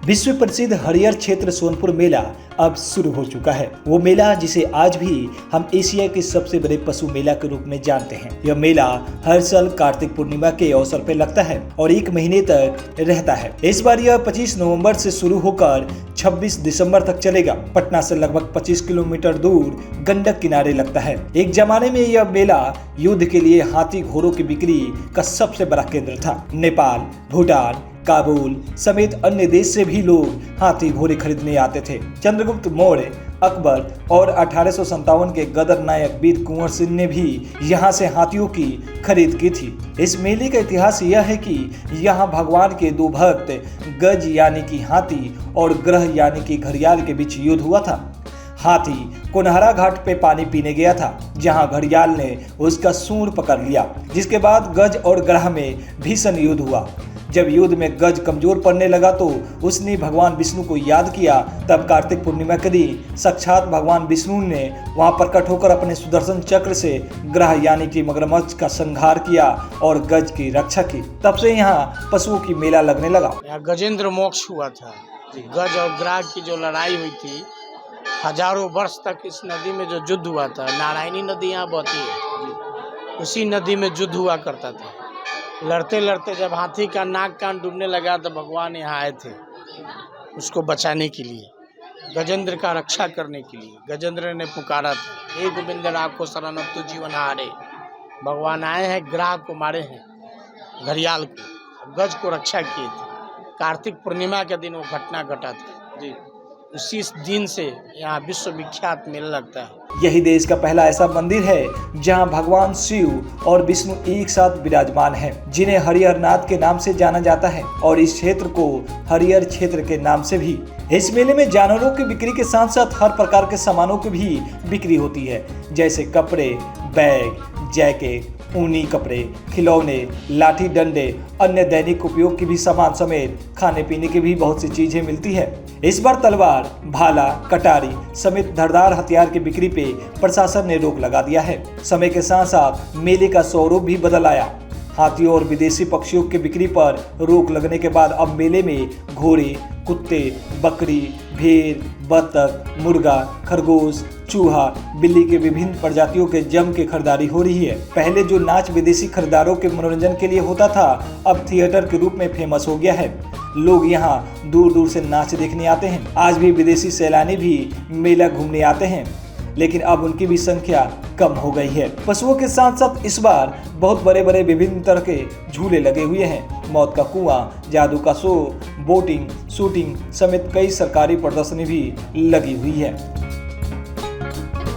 विश्व प्रसिद्ध हरियर क्षेत्र सोनपुर मेला अब शुरू हो चुका है। वो मेला जिसे आज भी हम एशिया के सबसे बड़े पशु मेला के रूप में जानते हैं। यह मेला हर साल कार्तिक पूर्णिमा के अवसर पर लगता है और 1 महीने तक रहता है। इस बार यह 25 नवंबर से शुरू होकर 26 दिसंबर तक चलेगा। पटना से लगभग 25 किलोमीटर दूर गंडक किनारे लगता है। एक जमाने में यह मेला युद्ध के लिए हाथी घोड़ों की बिक्री का सबसे बड़ा केंद्र था। नेपाल, भूटान, काबुल समेत अन्य देश से भी लोग हाथी घोड़े खरीदने आते थे। चंद्रगुप्त मौर्य, अकबर और 1857 के गदर नायक वीर कुंवर सिंह ने भी यहाँ से हाथियों की खरीद की थी। इस मेले का इतिहास यह है कि यहाँ भगवान के 2 भक्त गज यानी कि हाथी और ग्रह यानी कि घड़ियाल के बीच युद्ध हुआ था। हाथी कोनहरा घाट पे पानी पीने गया था, जहां घड़ियाल ने उसका सूंड पकड़ लिया, जिसके बाद गज और ग्रह में भीषण युद्ध हुआ। जब युद्ध में गज कमजोर पड़ने लगा तो उसने भगवान विष्णु को याद किया। तब कार्तिक पूर्णिमा के दिन साक्षात भगवान विष्णु ने वहां प्रकट होकर अपने सुदर्शन चक्र से ग्रह यानी कि मगरमच्छ का संहार किया और गज की रक्षा की। तब से यहाँ पशुओं की मेला लगने लगा। गजेंद्र मोक्ष हुआ था। गज और ग्रह की जो लड़ाई हुई थी, हजारों वर्ष तक इस नदी में जो युद्ध हुआ था, नारायणी नदी यहाँ बहती है, उसी नदी में युद्ध हुआ करता था। लड़ते लड़ते जब हाथी का नाक कान डूबने लगा तो भगवान यहाँ आए थे उसको बचाने के लिए, गजेंद्र का रक्षा करने के लिए। गजेंद्र ने पुकारा था, हे गोविंद राखो शरण अब तो जीवन हारे। भगवान आए हैं, ग्रह को मारे हैं, घड़ियाल को, गज को रक्षा किए थे। कार्तिक पूर्णिमा के दिन वो घटना घटा था जी। उसी दिन से यहाँ विश्व विख्यात मेला लगता है। यही देश का पहला ऐसा मंदिर है जहां भगवान शिव और विष्णु एक साथ विराजमान हैं, जिन्हें हरिहर नाथ के नाम से जाना जाता है और इस क्षेत्र को हरिहर क्षेत्र के नाम से भी। इस मेले में जानवरों की बिक्री के साथ साथ हर प्रकार के सामानों की भी बिक्री होती है, जैसे कपड़े, बैग, जैकेट, ऊनी कपड़े, खिलौने, लाठी डंडे, अन्य दैनिक उपयोग की भी सामान समेत खाने पीने की भी बहुत सी चीजें मिलती है। इस बार तलवार, भाला, कटारी समेत धारदार हथियार की बिक्री पे प्रशासन ने रोक लगा दिया है। समय के साथ साथ मेले का स्वरूप भी बदल आया। हाथियों और विदेशी पक्षियों की बिक्री पर रोक लगने के बाद अब मेले में घोड़े, कुत्ते, बकरी, भेड़, बतख, मुर्गा, खरगोश, चूहा, बिल्ली के विभिन्न प्रजातियों के जम के खरीदारी हो रही है। पहले जो नाच विदेशी खरीदारों के मनोरंजन के लिए होता था, अब थिएटर के रूप में फेमस हो गया है। लोग यहाँ दूर दूर से नाच देखने आते हैं। आज भी विदेशी सैलानी भी मेला घूमने आते हैं, लेकिन अब उनकी भी संख्या कम हो गई है। पशुओं के साथ साथ इस बार बहुत बड़े बड़े विभिन्न तरह के झूले लगे हुए हैं। मौत का कुआं, जादू का शो, बोटिंग, शूटिंग समेत कई सरकारी प्रदर्शनी भी लगी हुई है।